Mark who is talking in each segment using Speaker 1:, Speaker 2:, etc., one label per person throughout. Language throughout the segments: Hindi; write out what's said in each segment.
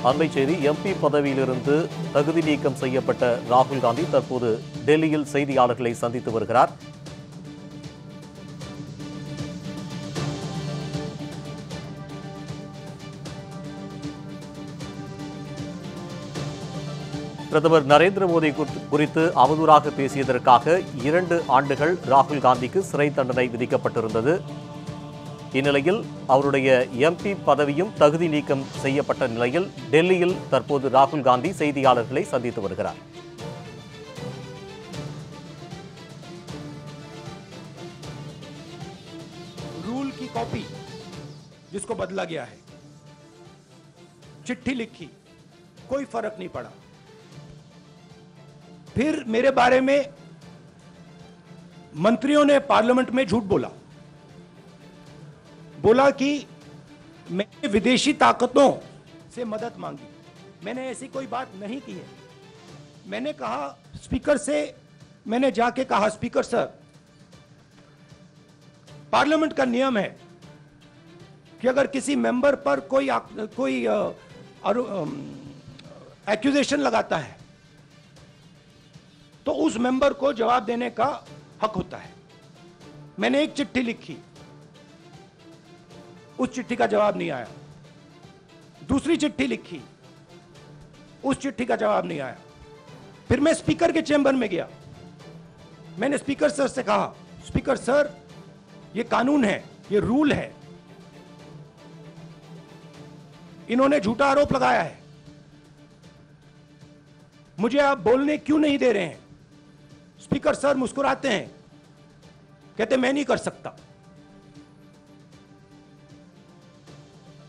Speaker 1: அண்மை செய்தி. எம்பி பதவியிலிருந்து தகுதி நீக்கம் செய்யப்பட்ட ராகுல் காந்தி தற்போது டெல்லியில் செய்தியாளர்களை சந்தித்து வருகிறார். பிரதமர் நரேந்திர மோடி குறித்து அவதூறாக பேசியதற்காக 2 ஆண்டுகள் ராகுல் காந்திக்கு சிறை தண்டனை விதிக்கப்பட்டிருந்தது. இந்நிலையில் அவருடைய எம்பி பதவியும் தகுதி நீக்கம் செய்யப்பட்ட நிலையில் டெல்லியில் தற்போது ராகுல் காந்தி செய்தியாளர்களை சந்தித்து வருகிறார்.
Speaker 2: रूल की कॉपी जिसको बदला गया है, चिट्ठी लिखी, कोई फर्क नहीं पड़ा। फिर मेरे बारे में मंत्रियों ने पार्लियामेंट में झूठ बोला कि मैंने विदेशी ताकतों से मदद मांगी। मैंने ऐसी कोई बात नहीं की है। मैंने कहा स्पीकर से, मैंने जाके कहा स्पीकर सर, पार्लियामेंट का नियम है कि अगर किसी मेंबर पर कोई एक्यूजेशन लगाता है तो उस मेंबर को जवाब देने का हक होता है। मैंने एक चिट्ठी लिखी, उस चिट्ठी का जवाब नहीं आया। दूसरी चिट्ठी लिखी, उस चिट्ठी का जवाब नहीं आया। फिर मैं स्पीकर के चेंबर में गया। मैंने स्पीकर सर से कहा, स्पीकर सर ये कानून है, ये रूल है, इन्होंने झूठा आरोप लगाया है, मुझे आप बोलने क्यों नहीं दे रहे हैं? स्पीकर सर मुस्कुराते हैं, कहते मैं नहीं कर सकता।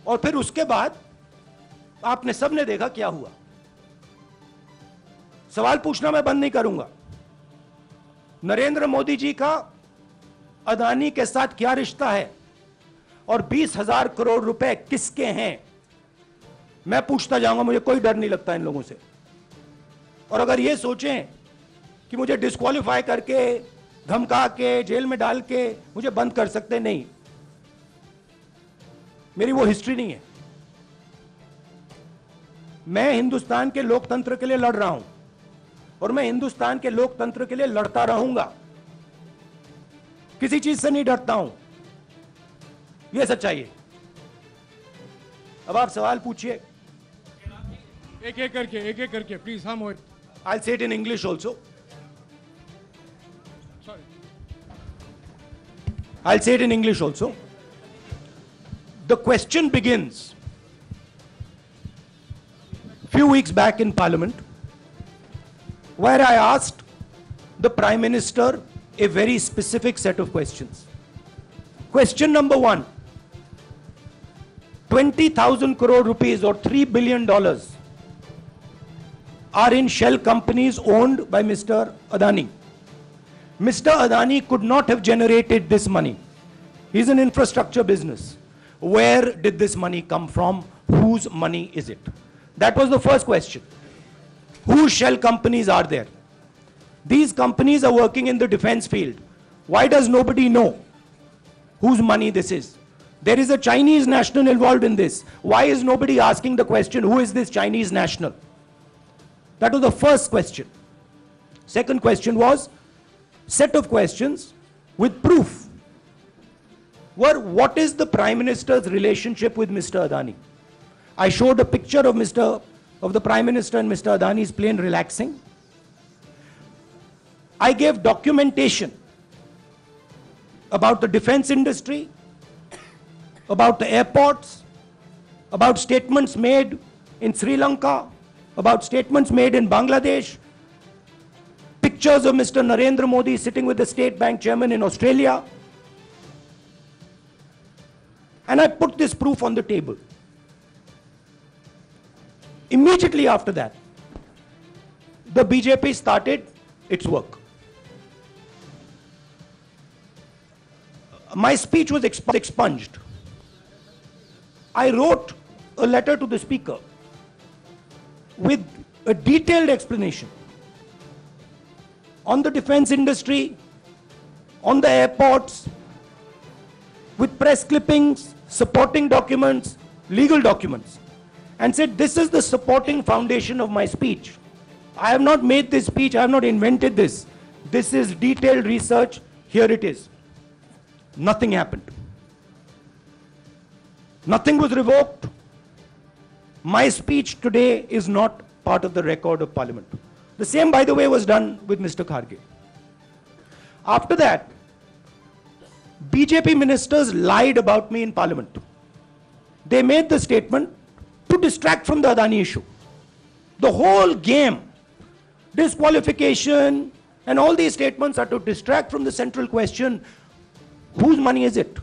Speaker 2: और फिर उसके बाद आपने सबने देखा क्या हुआ। सवाल पूछना मैं बंद नहीं करूंगा। नरेंद्र मोदी जी का अदानी के साथ क्या रिश्ता है और 20,000 करोड़ रुपए किसके हैं, मैं पूछता जाऊंगा। मुझे कोई डर नहीं लगता इन लोगों से। और अगर ये सोचें कि मुझे डिस्क्वालीफाई करके, धमका के, जेल में डाल के मुझे बंद कर सकते, नहीं, मेरी वो हिस्ट्री नहीं है। मैं हिंदुस्तान के लोकतंत्र के लिए लड़ रहा हूं और मैं हिंदुस्तान के लोकतंत्र के लिए लड़ता रहूंगा। किसी चीज से नहीं डरता हूं, यह सच्चाई है। अब आप सवाल पूछिए
Speaker 3: एक एक करके प्लीज। हाँ मोहित,
Speaker 2: I'll say it in English also.
Speaker 3: Sorry.
Speaker 2: I'll say it in English also. The question begins few weeks back in Parliament, where I asked the Prime Minister a very specific set of questions. Question number 1, 20,000 crore rupees or $3 billion are in shell companies owned by Mr. Adani. Mr. Adani could not have generated this money. He's an infrastructure business. Where did this money come from? Whose money is it? That was the first question. Whose shell companies are there? These companies are working in the defense field. Why does nobody know whose money this is? There is a Chinese national involved in this. Why is nobody asking the question, who is this Chinese national? That was the first question. Second question was set of questions with proof. What is the Prime Minister's relationship with Mr. Adani? I showed a picture of the Prime Minister and Mr. Adani's plane relaxing. I gave documentation about the defense industry, about the airports, about statements made in Sri Lanka, about statements made in Bangladesh, pictures of Mr. Narendra Modi sitting with the State Bank chairman in Australia. And I put this proof on the table. Immediately after that, the BJP started its work. My speech was expunged. I wrote a letter to the Speaker with a detailed explanation on the defense industry, on the airports, with press clippings, supporting documents, legal documents. and said, this is the supporting foundation of my speech. I have not made this speech, I have not invented this. This is detailed research, here it is. Nothing happened. Nothing was revoked. My speech today is not part of the record of Parliament. The same, by the way, was done with Mr. Kharge. After that, BJP ministers lied about me in Parliament. They made the statement to distract from the Adani issue. The whole game, disqualification, and all these statements are to distract from the central question, whose money is it?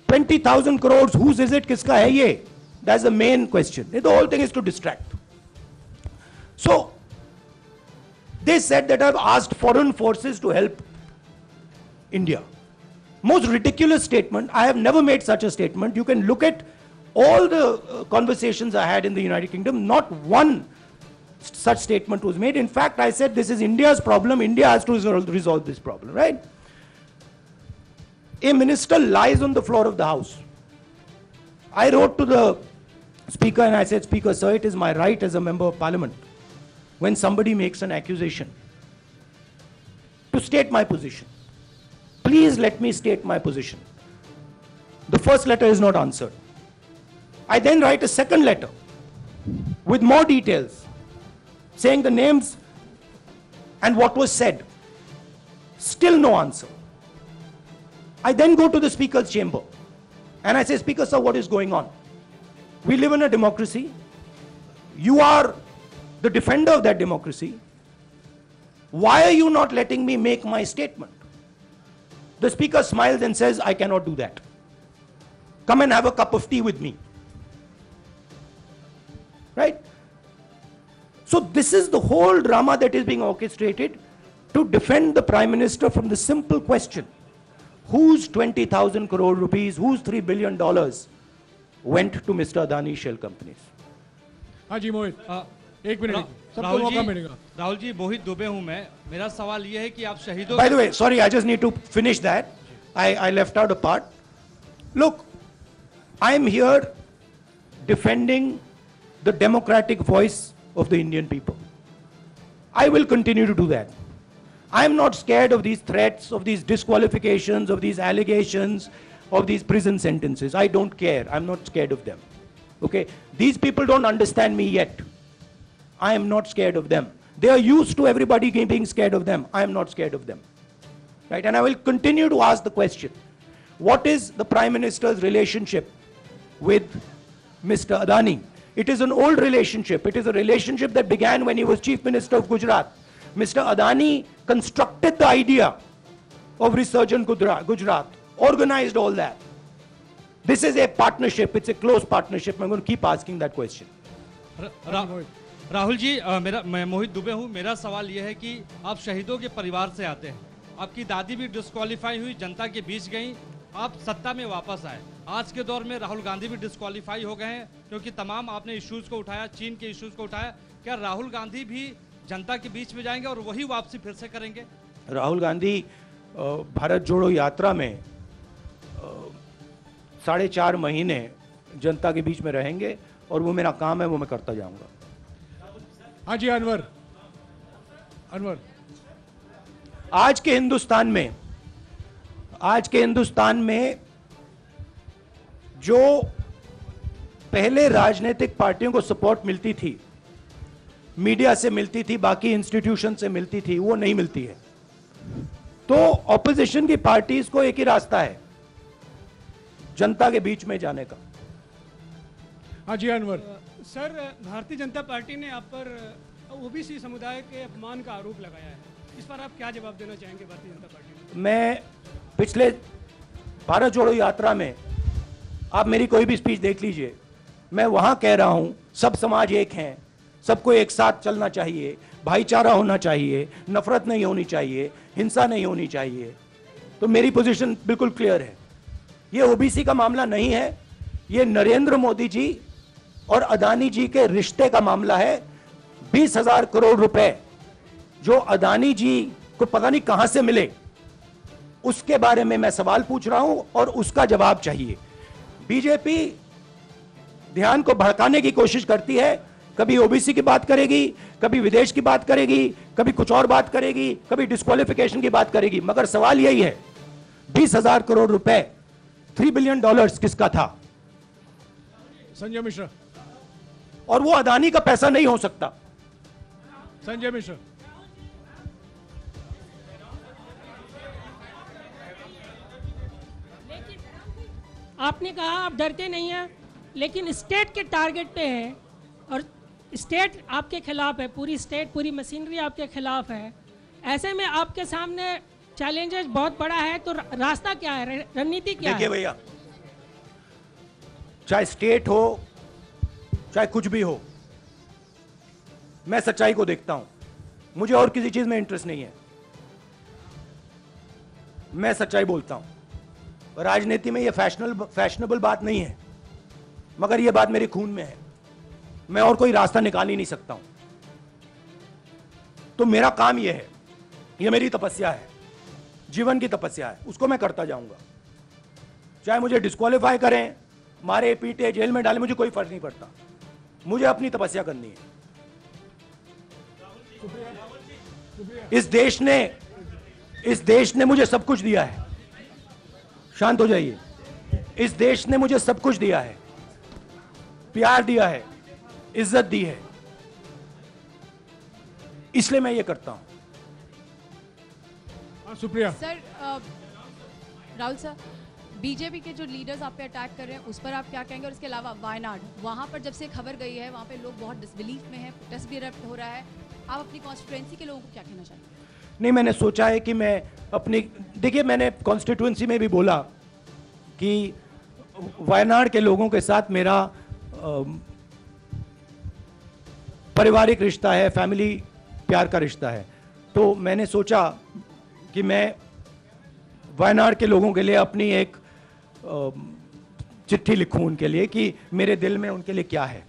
Speaker 2: 20,000 crores, whose is it? Kiska hai ye? That's the main question. The whole thing is to distract. So, they said that I've asked foreign forces to help India. Most ridiculous statement. I have never made such a statement. You can look at all the conversations I had in the United Kingdom. Not one such statement was made. In fact, I said this is India's problem. India has to resolve this problem, right? A minister lies on the floor of the House. I wrote to the Speaker and I said, Speaker, sir, it is my right as a member of Parliament, when somebody makes an accusation, to state my position. Please let me state my position. The first letter is not answered. I then write a second letter with more details, saying the names and what was said. Still no answer. I then go to the Speaker's chamber and I say, Speaker, sir, what is going on? We live in a democracy. You are the defender of that democracy. Why are you not letting me make my statement? The Speaker smiles and says, I cannot do that. Come and have a cup of tea with me. Right? So this is the whole drama that is being orchestrated to defend the Prime Minister from the simple question, whose 20,000 crore rupees, whose $3 billion went to Mr. Adani shell companies?
Speaker 3: हाँ जी मोहित, एक मिनट सबको मौका मिलेगा।
Speaker 4: राहुल जी, मोहित दुबे हूं मैं। मेरा सवाल ये है कि आप शहीदों
Speaker 2: By the way, sorry, I just need to finish that. I left out a part. Look, I am here defending the democratic voice of the Indian people. I will continue to do that. I am not scared of these threats, of these disqualifications, of these allegations, of these prison sentences. I don't care. I'm not scared of them. Okay? These people don't understand me yet. I am not scared of them. They are used to everybody being scared of them. I am not scared of them. Right? And I will continue to ask the question, what is the Prime Minister's relationship with Mr. Adani? It is an old relationship. It is a relationship that began when he was Chief Minister of Gujarat. Mr. Adani constructed the idea of Resurgent Gujarat, organized all that. This is a partnership. It's a close partnership. I'm going to keep asking that question.
Speaker 4: Rahul ji, मैं मोहित दुबे हूं। मेरा सवाल यह है कि आप शहीदों के परिवार से आते हैं। आपकी दादी भी डिस्क्वालीफाई हुई, जनता के बीच गई, आप सत्ता में वापस आए। आज के दौर में राहुल गांधी भी डिस्क्वालीफाई हो गए हैं क्योंकि तमाम आपने इश्यूज को उठाया, चीन के इश्यूज को उठाया। क्या राहुल गांधी भी जनता के बीच में जाएंगे और वही वापसी फिर से करेंगे?
Speaker 2: राहुल गांधी भारत जोड़ो यात्रा में 4.5 महीने जनता के बीच में रहेंगे और वो मेरा काम है, वो मैं करता जाऊंगा।
Speaker 3: हाँ जी अनवर,
Speaker 2: आज के हिंदुस्तान में जो पहले राजनीतिक पार्टियों को सपोर्ट मिलती थी, मीडिया से मिलती थी, बाकी इंस्टीट्यूशन से मिलती थी, वो नहीं मिलती है। तो ऑपोजिशन की पार्टीज को एक ही रास्ता है, जनता के बीच में जाने का।
Speaker 3: हाँ जी अनवर।
Speaker 5: सर, भारतीय जनता पार्टी ने आप पर ओबीसी समुदाय के अपमान का आरोप लगाया है। इस पर आप क्या जवाब देना चाहेंगे भारतीय जनता पार्टी को? मैं
Speaker 2: पिछले भारत जोड़ो यात्रा में आप मेरी कोई भी स्पीच देख लीजिए, मैं वहां कह रहा हूं सब समाज एक हैं, सबको एक साथ चलना चाहिए, भाईचारा होना चाहिए, नफरत नहीं होनी चाहिए, हिंसा नहीं होनी चाहिए। तो मेरी पोजीशन बिल्कुल क्लियर है। ये ओबीसी का मामला नहीं है, ये नरेंद्र मोदी जी और अदानी जी के रिश्ते का मामला है। 20,000 करोड़ रुपए जो अदानी जी को पता नहीं कहां से मिले, उसके बारे में मैं सवाल पूछ रहा हूं और उसका जवाब चाहिए। बीजेपी ध्यान को भड़काने की कोशिश करती है। कभी ओबीसी की बात करेगी, कभी विदेश की बात करेगी, कभी कुछ और बात करेगी, कभी डिस्क्वालिफिकेशन की बात करेगी, मगर सवाल यही है 20,000 करोड़ रुपए, $3 बिलियन किसका था?
Speaker 3: संजय मिश्रा।
Speaker 2: और वो अदानी का पैसा नहीं हो सकता।
Speaker 3: संजय मिश्रा।
Speaker 6: आपने कहा आप डरते नहीं हैं, लेकिन स्टेट के टारगेट पे है और स्टेट आपके खिलाफ है, पूरी स्टेट, पूरी मशीनरी आपके खिलाफ है। ऐसे में आपके सामने चैलेंजेस बहुत बड़ा है, तो रास्ता क्या है, रणनीति क्या है?
Speaker 2: देखिए भैया, चाहे स्टेट हो चाहे कुछ भी हो, मैं सच्चाई को देखता हूं। मुझे और किसी चीज में इंटरेस्ट नहीं है, मैं सच्चाई बोलता हूं। राजनीति में ये फैशनेबल बात नहीं है, मगर ये बात मेरे खून में है। मैं और कोई रास्ता निकाल ही नहीं सकता हूं। तो मेरा काम ये है, ये मेरी तपस्या है, जीवन की तपस्या है, उसको मैं करता जाऊंगा। चाहे मुझे डिस्क्वालीफाई करें, मारे पीटे, जेल में डाले, मुझे कोई फर्क नहीं पड़ता। मुझे अपनी तपस्या करनी है। इस देश ने मुझे सब कुछ दिया है। शांत हो जाइए। इस देश ने मुझे सब कुछ दिया है, प्यार दिया है, इज्जत दी है, इसलिए मैं ये करता हूं।
Speaker 3: Supriya.
Speaker 7: Sir, Rahul sir, BJP के जो लीडर्स आप पे अटैक कर रहे हैं उस पर आप क्या कहेंगे? और इसके अलावा वायनाड, वहां पर जब से खबर गई है वहां पे लोग बहुत डिसबिलीफ में हैं, प्रोटेस्ट भी इरप्ट हो रहा है, आप अपनी कॉन्स्टिट्यूएंसी के लोगों को क्या कहना चाहते हैं?
Speaker 2: नहीं, मैंने सोचा है कि मैं अपनी, देखिए मैंने कॉन्स्टिट्यूएंसी में भी बोला कि वायनाड के लोगों के साथ मेरा पारिवारिक रिश्ता है, फैमिली प्यार का रिश्ता है। तो मैंने सोचा कि मैं वायनाड के लोगों के लिए अपनी एक चिट्ठी लिखूं उनके लिए कि मेरे दिल में उनके लिए क्या है,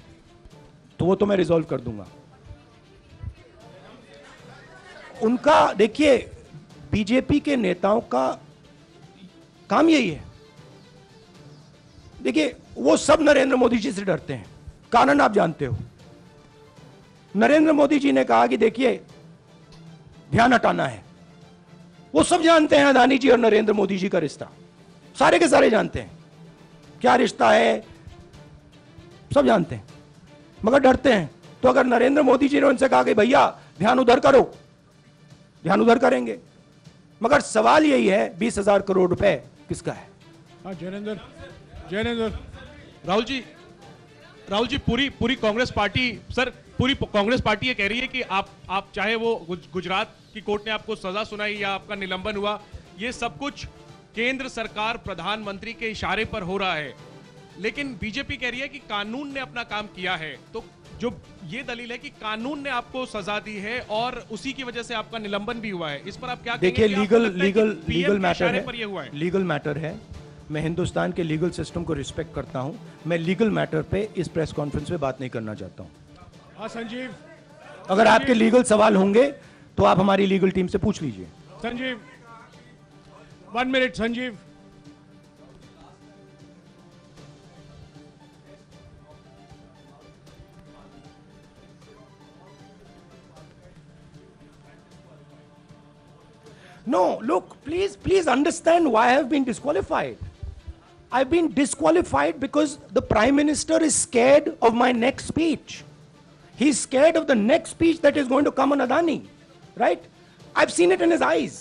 Speaker 2: तो वो तो मैं रिजॉल्व कर दूंगा। उनका, देखिए बीजेपी के नेताओं का काम यही है। देखिए वो सब नरेंद्र मोदी जी से डरते हैं, कारण आप जानते हो। नरेंद्र मोदी जी ने कहा कि देखिए ध्यान हटाना है। वो सब जानते हैं अदानी जी और नरेंद्र मोदी जी का रिश्ता, सारे के सारे जानते हैं क्या रिश्ता है, सब जानते हैं, मगर डरते हैं। तो अगर नरेंद्र मोदी जी ने उनसे कहा कि भैया ध्यान उधर करो, ध्यान उधर करेंगे। मगर सवाल यही है 20,000 करोड़ रुपए किसका है?
Speaker 3: हाँ जैनेंद्र।
Speaker 8: राहुल जी, पूरी कांग्रेस पार्टी, सर पूरी कांग्रेस पार्टी ये कह रही है कि आप चाहे वो गुजरात की कोर्ट ने आपको सजा सुनाई या आपका निलंबन हुआ, ये सब कुछ केंद्र सरकार, प्रधानमंत्री के इशारे पर हो रहा है। लेकिन बीजेपी कह रही है कि कानून ने अपना काम किया है। तो जो ये दलील है कि कानून ने आपको सजा दी है और उसी की वजह से आपका निलंबन भी हुआ है, इस पर आप क्या कहेंगे?
Speaker 2: देखिए लीगल मैटर
Speaker 8: पर ये हुआ है।
Speaker 2: लीगल मैटर है। मैं हिंदुस्तान के लीगल सिस्टम को रिस्पेक्ट करता हूं। मैं लीगल मैटर पे इस प्रेस कॉन्फ्रेंस में बात नहीं करना चाहता हूं।
Speaker 3: हाँ संजीव।
Speaker 2: अगर आपके लीगल सवाल होंगे तो आप हमारी लीगल टीम से पूछ लीजिए।
Speaker 3: Sanjeev, 1 minute Sanjeev.
Speaker 2: No, look, please understand why I have been disqualified. I've been disqualified because the Prime Minister is scared of my next speech. He's scared of the next speech that is going to come on Adani, right? I've seen it in his eyes.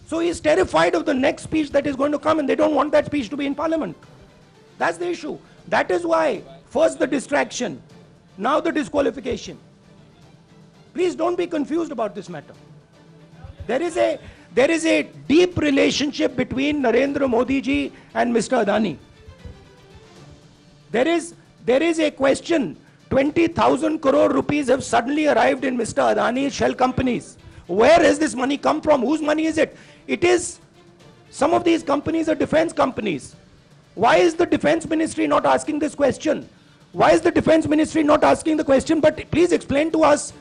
Speaker 2: So he's terrified of the next speech that is going to come, and they don't want that speech to be in Parliament. That's the issue. That is why, first the distraction, now the disqualification. Please don't be confused about this matter. There is a deep relationship between Narendra Modi ji and Mr. Adani. There is a question. 20,000 crore rupees have suddenly arrived in Mr. Adani's shell companies. Where has this money come from? Whose money is it? It is, some of these companies are defense companies. Why is the defense ministry not asking this question? Why is the defense ministry not asking the question? But please explain to us,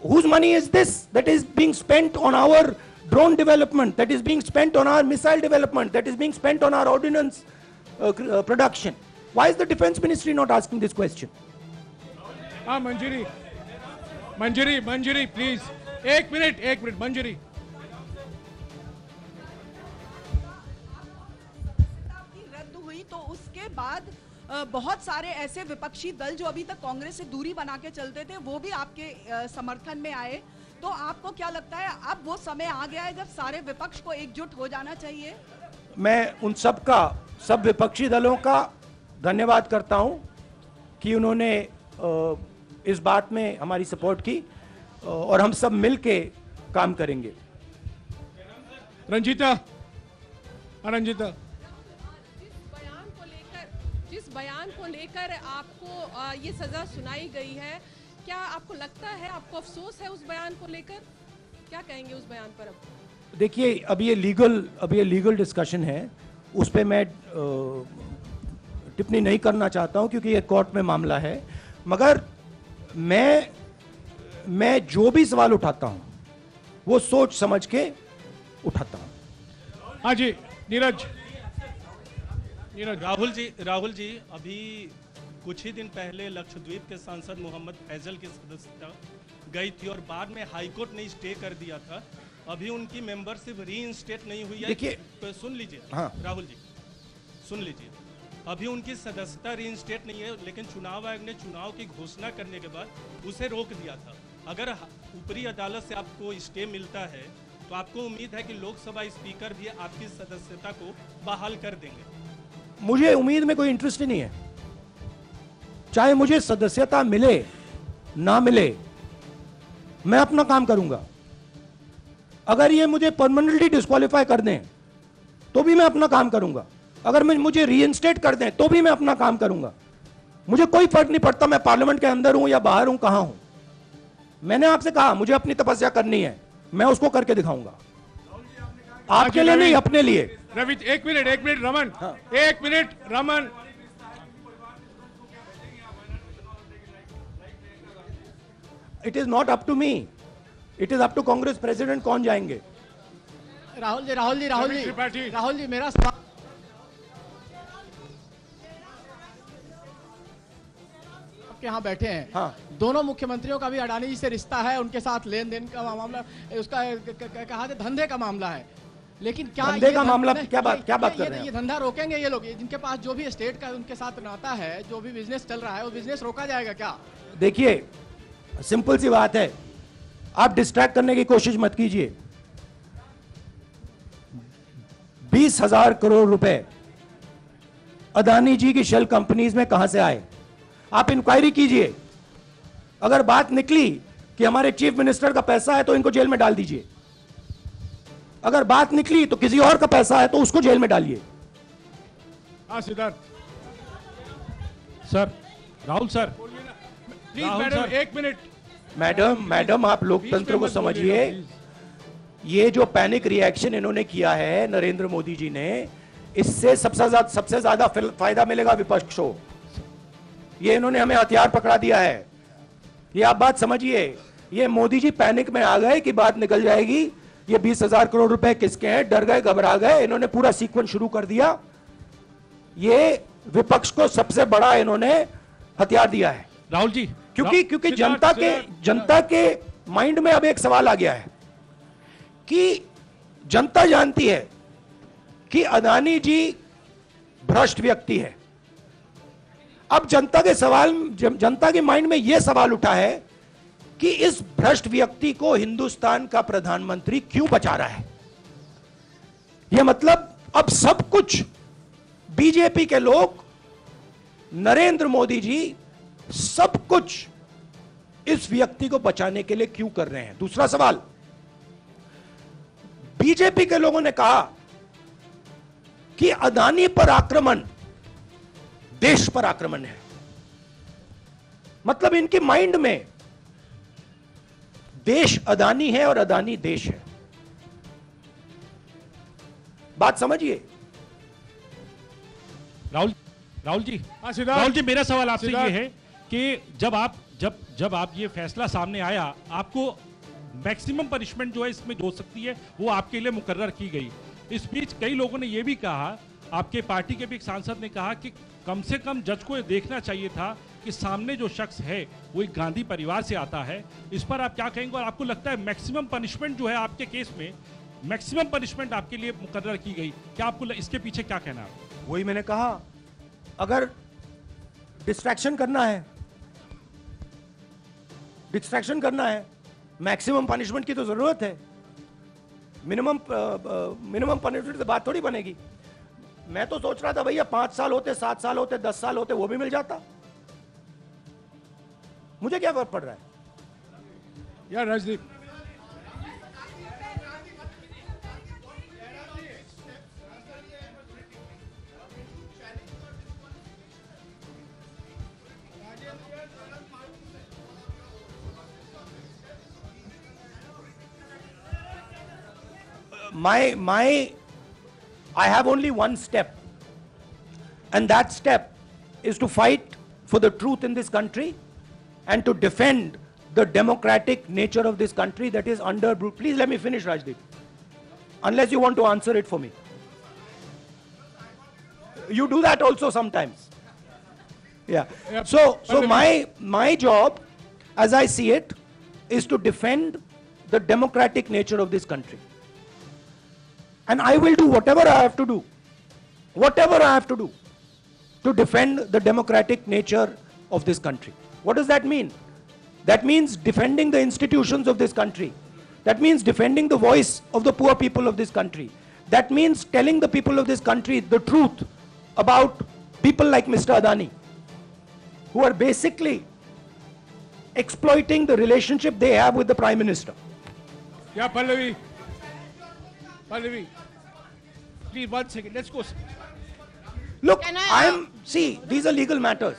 Speaker 2: whose money is this that is being spent on our drone development, that is being spent on our missile development, that is being spent on our ordnance production? Why is the defense ministry not asking this question?
Speaker 3: हाँ मंजरी, मंजरी, मंजरी प्लीज, एक मिनट मंजरी।
Speaker 9: रद्द हुई तो उसके बाद बहुत सारे ऐसे विपक्षी दल जो अभी तक कांग्रेस से दूरी बना के चलते थे वो भी आपके समर्थन में आए, तो आपको क्या लगता है अब वो समय आ गया है जब सारे विपक्ष को एकजुट हो जाना चाहिए?
Speaker 2: मैं उन सब विपक्षी दलों का धन्यवाद करता हूं कि उन्होंने इस बात में हमारी सपोर्ट की और हम सब मिल के काम करेंगे।
Speaker 3: रंजीता, रंजीता,
Speaker 10: जिस बयान को लेकर आपको ये सजा सुनाई गई है, क्या आपको लगता है, आपको अफसोस है उस बयान को लेकर? क्या कहेंगे उस बयान पर? अब
Speaker 2: देखिए, अब ये लीगल डिस्कशन है, उस पे मैं टिप्पणी नहीं करना चाहता हूं क्योंकि ये कोर्ट में मामला है, मगर मैं जो भी सवाल उठाता हूं वो सोच समझ के उठाता हूं।
Speaker 3: हाँ जी, नीरज।
Speaker 11: राहुल जी, अभी कुछ ही दिन पहले लक्षद्वीप के सांसद मोहम्मद फैजल की सदस्यता गई थी और बाद में हाईकोर्ट ने स्टे कर दिया था। अभी उनकी मेंबरशिप रीइंस्टेट नहीं हुई है।
Speaker 2: देखिए,
Speaker 11: तो सुन लीजिए,
Speaker 2: हाँ।
Speaker 11: राहुल जी सुन लीजिए, अभी उनकी सदस्यता रीइंस्टेट नहीं है, लेकिन चुनाव आयोग ने चुनाव की घोषणा करने के बाद उसे रोक दिया था। अगर ऊपरी अदालत से आपको स्टे मिलता है तो आपको उम्मीद है कि लोकसभा स्पीकर भी आपकी सदस्यता को बहाल कर देंगे?
Speaker 2: मुझे उम्मीद में कोई इंटरेस्ट ही नहीं है, चाहे मुझे सदस्यता मिले ना मिले, मैं अपना काम करूंगा। अगर ये मुझे परमानेंटली डिस्क्वालीफाई कर दें तो भी मैं अपना काम करूंगा, अगर मुझे रीइंस्टेट कर दें तो भी मैं अपना काम करूंगा। मुझे कोई फर्क नहीं पड़ता मैं पार्लियामेंट के अंदर हूं या बाहर हूं, कहां हूं। मैंने आपसे कहा मुझे अपनी तपस्या करनी है, मैं उसको करके दिखाऊंगा, आपके लिए नहीं, अपने लिए।
Speaker 3: रवि, एक मिनट रमन, हाँ। एक minute Raman.
Speaker 2: It is not up to me, it is up to Congress president कौन जाएंगे।
Speaker 5: राहुल जी मेरा सवाल आपके यहाँ बैठे हैं, हाँ। दोनों मुख्यमंत्रियों का भी अडानी जी से रिश्ता है, उनके साथ लेन देन का मामला, उसका कहा धंधे का मामला है, लेकिन क्या
Speaker 2: धंधे का मामला क्या बात कर रहे हैं?
Speaker 5: ये धंधा रोकेंगे ये लोग? जिनके पास जो भी स्टेट का उनके साथ नाता है, जो भी बिजनेस चल रहा है, वो बिजनेस रोका जाएगा क्या?
Speaker 2: देखिए, सिंपल सी बात है, आप डिस्ट्रैक्ट करने की कोशिश मत कीजिए। 20,000 करोड़ रुपए अदानी जी की शेल कंपनीज में कहां से आए? आप इंक्वायरी कीजिए। अगर बात निकली कि हमारे चीफ मिनिस्टर का पैसा है तो इनको जेल में डाल दीजिए, अगर बात निकली तो किसी और का पैसा है तो उसको जेल में डालिए।
Speaker 3: हाँ Siddharth
Speaker 8: sir, Rahul sir,
Speaker 3: please madam, एक मिनट।
Speaker 2: मैडम आप लोकतंत्र को समझिए। ये जो पैनिक रिएक्शन इन्होंने किया है नरेंद्र मोदी जी ने, इससे सबसे ज्यादा फायदा मिलेगा विपक्ष को। ये इन्होंने हमें हथियार पकड़ा दिया है, ये आप बात समझिए। ये मोदी जी पैनिक में आ गए कि बात निकल जाएगी, ये 20,000 करोड़ रुपए किसके हैं, डर गए, घबरा गए, इन्होंने पूरा सीक्वेंस शुरू कर दिया। ये विपक्ष को सबसे बड़ा इन्होंने हथियार दिया है
Speaker 8: राहुल जी,
Speaker 2: क्योंकि जनता के माइंड में अब एक सवाल आ गया है कि जनता जानती है कि अदानी जी भ्रष्ट व्यक्ति है। अब जनता के माइंड में यह सवाल उठा है कि इस भ्रष्ट व्यक्ति को हिंदुस्तान का प्रधानमंत्री क्यों बचा रहा है। यह मतलब अब सब कुछ बीजेपी के लोग, नरेंद्र मोदी जी सब कुछ इस व्यक्ति को बचाने के लिए क्यों कर रहे हैं। दूसरा सवाल, बीजेपी के लोगों ने कहा कि अदानी पर आक्रमण देश पर आक्रमण है। मतलब इनके माइंड में देश अदानी है और अदानी देश है। बात समझिए।
Speaker 8: राहुल जी, मेरा सवाल आपसे ये है कि जब आप ये फैसला सामने आया, आपको मैक्सिमम पनिशमेंट जो है इसमें हो सकती है वो आपके लिए मुकर्रर की गई। इस बीच कई लोगों ने ये भी कहा
Speaker 3: आपके पार्टी के भी एक सांसद ने कहा कि कम से कम जज को ये देखना चाहिए था कि सामने जो शख्स है वो एक गांधी परिवार से आता है। इस पर आप क्या कहेंगे और आपको लगता है मैक्सिमम पनिशमेंट जो है आपके केस में, मैक्सिमम पनिशमेंट आपके लिए मुकर्रर की गई, क्या आपको इसके पीछे क्या कहना है?
Speaker 2: वही मैंने कहा, अगर डिस्ट्रैक्शन करना है, मैक्सिमम पनिशमेंट की तो जरूरत है। मिनिमम पनिशमेंट से बात थोड़ी बनेगी। मैं तो सोच रहा था भैया 5 साल होते, 7 साल होते, 10 साल होते, वो भी मिल जाता। मुझे क्या फर्क पड़ रहा है
Speaker 3: यार Rajdeep?
Speaker 2: I have only one step, and that step is to fight for the truth in this country and to defend the democratic nature of this country that is under brutal. Please let me finish, Rajdeep, unless you want to answer it for me. You do that also sometimes. Yeah. So my job, as I see it, is to defend the democratic nature of this country. And I will do whatever I have to do, to defend the democratic nature of this country. What does that mean? That means defending the institutions of this country. That means defending the voice of the poor people of this country. That means telling the people of this country the truth about people like Mr. Adani, who are basically exploiting the relationship they have with the Prime Minister.
Speaker 3: Yeah, Pallavi, please 1 second, let's go.
Speaker 2: Look, see, these are legal matters.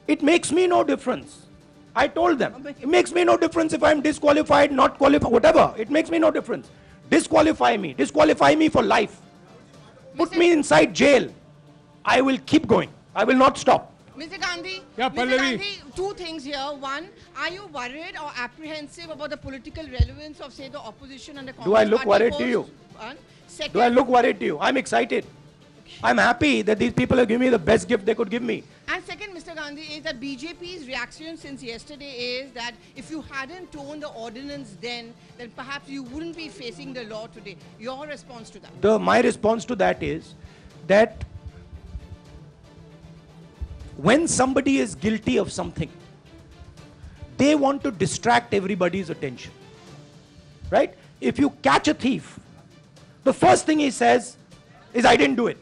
Speaker 2: It makes me no difference. I told them, it makes me no difference if I'm disqualified, not qualified, whatever. It makes me no difference. Disqualify me for life. Put me inside jail. I will keep going. I will not stop.
Speaker 12: Mr. Gandhi,
Speaker 3: Yeah,
Speaker 12: Mr.
Speaker 3: Pallavi.
Speaker 12: Gandhi, 2 things here. One, are you worried or apprehensive about the political relevance of, say, the opposition and the Congress
Speaker 2: Do I look
Speaker 12: party
Speaker 2: worried to you?
Speaker 12: One. Second,
Speaker 2: Do I look worried to you? I'm excited. I'm happy that these people have given me the best gift they could give me.
Speaker 12: And second, Mr. Gandhi, is that BJP's reaction since yesterday is that if you hadn't torn the ordinance then perhaps you wouldn't be facing the law today. Your response to that?
Speaker 2: My response to that is that when somebody is guilty of something, they want to distract everybody's attention. Right? If you catch a thief, the first thing he says is, I didn't do it.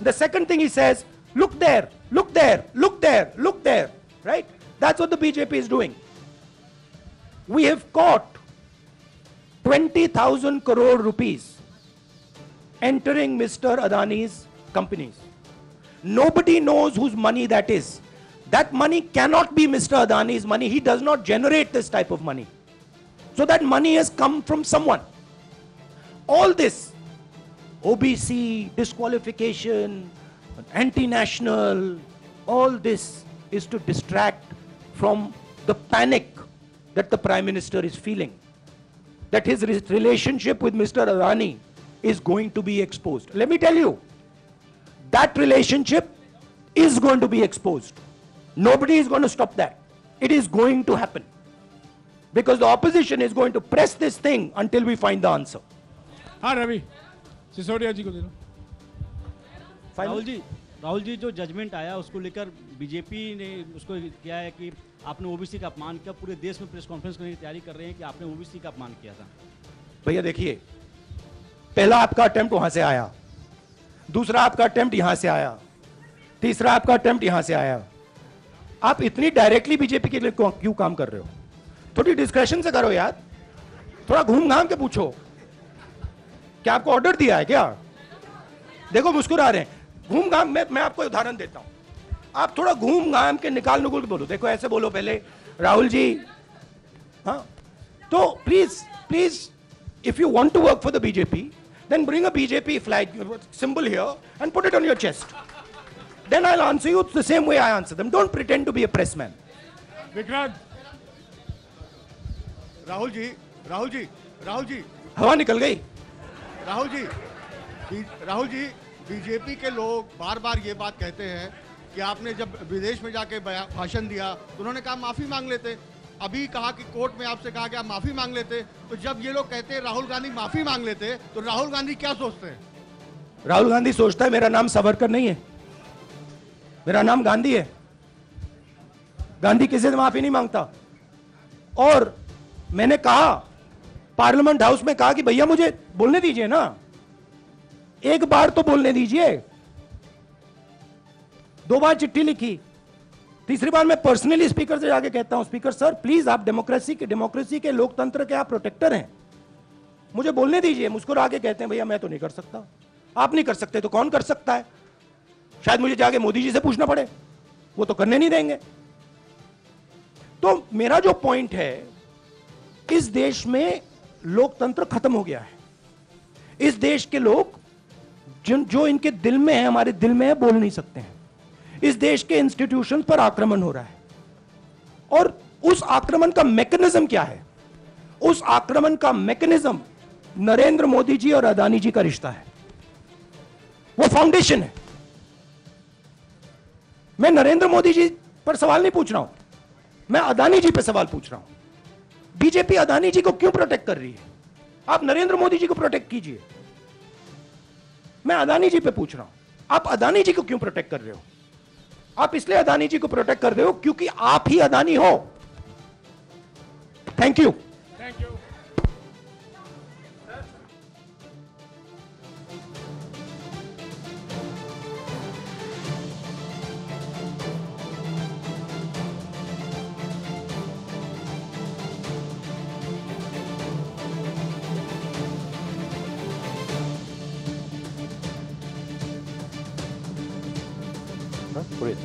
Speaker 2: The second thing he says, look there, look there, look there, look there. Right? That's what the BJP is doing. We have caught 20,000 crore rupees entering Mr. Adani's companies. Nobody knows whose money that is. That money cannot be Mr. Adani's money. He does not generate this type of money. So that money has come from someone. All this, OBC, disqualification, anti-national, all this is to distract from the panic that the Prime Minister is feeling. That his relationship with Mr. Adani is going to be exposed. Let me tell you, that relationship is going to be exposed. Nobody is going to stop that. It is going to happen. Because the opposition is going to press this thing until we find the answer.
Speaker 3: हाँ रवि, सिसोदिया जी को दे दो।
Speaker 13: राहुल जी जो जजमेंट आया उसको लेकर बीजेपी ने उसको किया है कि आपने ओबीसी का अपमान किया। पूरे देश में प्रेस कॉन्फ्रेंस करने की तैयारी कर रहे हैं कि आपने ओबीसी का अपमान किया था।
Speaker 2: भैया देखिए, पहला आपका अटेम्प्ट वहां से आया, दूसरा आपका अटेम्प्ट यहां से आया, तीसरा आपका अटेम्प्ट यहां से आया। आप इतनी डायरेक्टली बीजेपी के लिए क्यों काम कर रहे हो? थोड़ी डिस्कशन से करो यार, थोड़ा घूम घाम के पूछो। क्या आपको ऑर्डर दिया है क्या? देखो मुस्कुरा रहे हैं। घूम घाम, मैं आपको उदाहरण देता हूं, आप थोड़ा घूम घाम के निकाल नुकुल के बोलो। देखो ऐसे बोलो पहले, राहुल जी, हाँ तो please if you want to work for the BJP, then bring a BJP flag symbol here and put it on your chest. Then I'll answer you the same way I answer them. Don't pretend to be a press man.
Speaker 3: Vikrant,
Speaker 14: Rahul ji
Speaker 2: हवा निकल गई।
Speaker 14: राहुल जी बीजेपी के लोग बार बार ये बात कहते हैं कि आपने जब विदेश में जाके भाषण दिया तो उन्होंने कहा माफ़ी मांग लेते, अभी कहा कि कोर्ट में आपसे कहा कि आप माफ़ी मांग लेते। तो जब ये लोग कहते हैं राहुल गांधी माफ़ी मांग लेते, तो राहुल गांधी क्या सोचते हैं?
Speaker 2: राहुल गांधी सोचता है मेरा नाम सावरकर नहीं है, मेरा नाम गांधी है। गांधी किसी से माफी नहीं मांगता। और मैंने कहा पार्लियामेंट हाउस में कहा कि भैया मुझे बोलने दीजिए ना, एक बार तो बोलने दीजिए। 2 बार चिट्ठी लिखी, तीसरी बार मैं पर्सनली स्पीकर से जाके कहता हूं, स्पीकर सर प्लीज, आप डेमोक्रेसी के लोकतंत्र के आप प्रोटेक्टर हैं, मुझे बोलने दीजिए। मुस्कुरा के कहते हैं भैया मैं तो नहीं कर सकता। आप नहीं कर सकते तो कौन कर सकता है? शायद मुझे जाके मोदी जी से पूछना पड़े, वो तो करने नहीं देंगे। तो मेरा जो पॉइंट है, इस देश में लोकतंत्र खत्म हो गया है। इस देश के लोग जो इनके दिल में है, हमारे दिल में है, बोल नहीं सकते हैं। इस देश के इंस्टीट्यूशन पर आक्रमण हो रहा है। और उस आक्रमण का मैकेनिज्म क्या है? उस आक्रमण का मैकेनिज्म नरेंद्र मोदी जी और अदानी जी का रिश्ता है, वो फाउंडेशन है। मैं नरेंद्र मोदी जी पर सवाल नहीं पूछ रहा हूं, मैं अदानी जी पे सवाल पूछ रहा हूं। बीजेपी अदानी जी को क्यों प्रोटेक्ट कर रही है? आप नरेंद्र मोदी जी को प्रोटेक्ट कीजिए। मैं अदानी जी पे पूछ रहा हूं, आप अदानी जी को क्यों प्रोटेक्ट कर रहे हो? आप इसलिए अदानी जी को प्रोटेक्ट कर रहे हो क्योंकि आप ही अदानी हो। Thank you.
Speaker 8: Thank you.
Speaker 1: Great.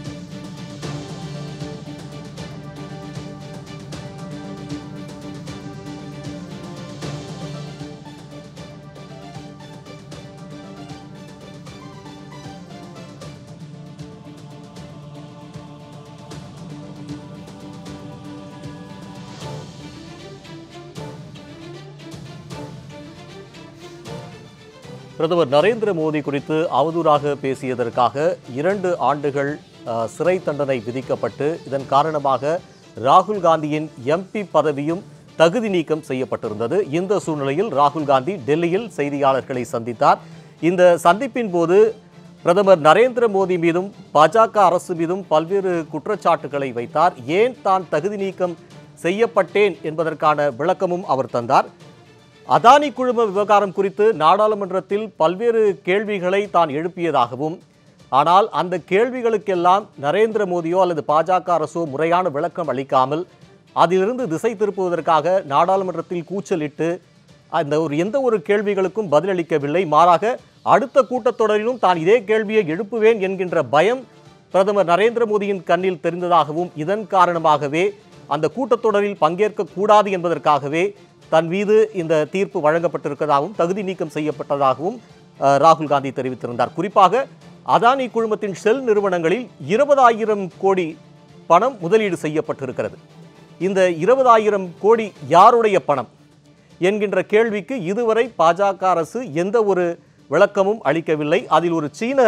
Speaker 1: பிரதமர் நரேந்திர மோடி குறித்து அவதூறாக பேசியதற்காக 2 ஆண்டுகள் சிறை தண்டனை விதிக்கப்பட்டு இதன் காரணமாக ராகுல் காந்தியின் எம்பி பதவியும் தகுதி நீக்கம் செய்யப்பட்டிருந்தது. இந்த சூழ்நிலையில் ராகுல் காந்தி டெல்லியில் செய்தியாளர்களை சந்தித்தார். இந்த சந்திப்பின் போது பிரதமர் நரேந்திர மோடி மீதும் பாஜக அரசு மீதும் பல்வேறு குற்றச்சாட்டுகளை வைத்தார். ஏன் தான் தகுதி நீக்கம் செய்யப்பட்டேன் என்பதற்கான விளக்கமும் அவர் தந்தார். அதானி குழும விவகாரம் குறித்து நாடாளுமன்றத்தில் பல்வேறு கேள்விகளை தான் எழுப்பியதாகவும், ஆனால் அந்த கேள்விகளுக்கெல்லாம் நரேந்திர மோடியோ அல்லது பாஜக அரசோ முறையான விளக்கம் அளிக்காமல் அதிலிருந்து திசை திருப்புவதற்காக நாடாளுமன்றத்தில் கூச்சலிட்டு எந்த ஒரு கேள்விகளுக்கும் பதிலளிக்கவில்லை. மாறாக அடுத்த கூட்டத்தொடரிலும் தான் இதே கேள்வியை எழுப்புவேன் என்கின்ற பயம் பிரதமர் நரேந்திர மோடியின் கண்ணில் தெரிந்ததாகவும், இதன் காரணமாகவே அந்த கூட்டத்தொடரில் பங்கேற்க கூடாது என்பதற்காகவே தன் மீது இந்த தீர்ப்பு வழங்கப்பட்டிருப்பதாகவும் தகுதி நீக்கம் செய்யப்பட்டதாகவும் ராகுல் காந்தி தெரிவித்திருந்தார். குறிப்பாக அதானி குழுமத்தின் ஷெல் நிறுவனங்களில் 20,000 கோடி பணம் முதலீடு செய்யப்பட்டிருக்கிறது. இந்த 20,000 கோடி யாருடைய பணம் என்கின்ற கேள்விக்கு இதுவரை பாஜக அரசு எந்த ஒரு விளக்கமும் அளிக்கவில்லை. அதில் ஒரு சீன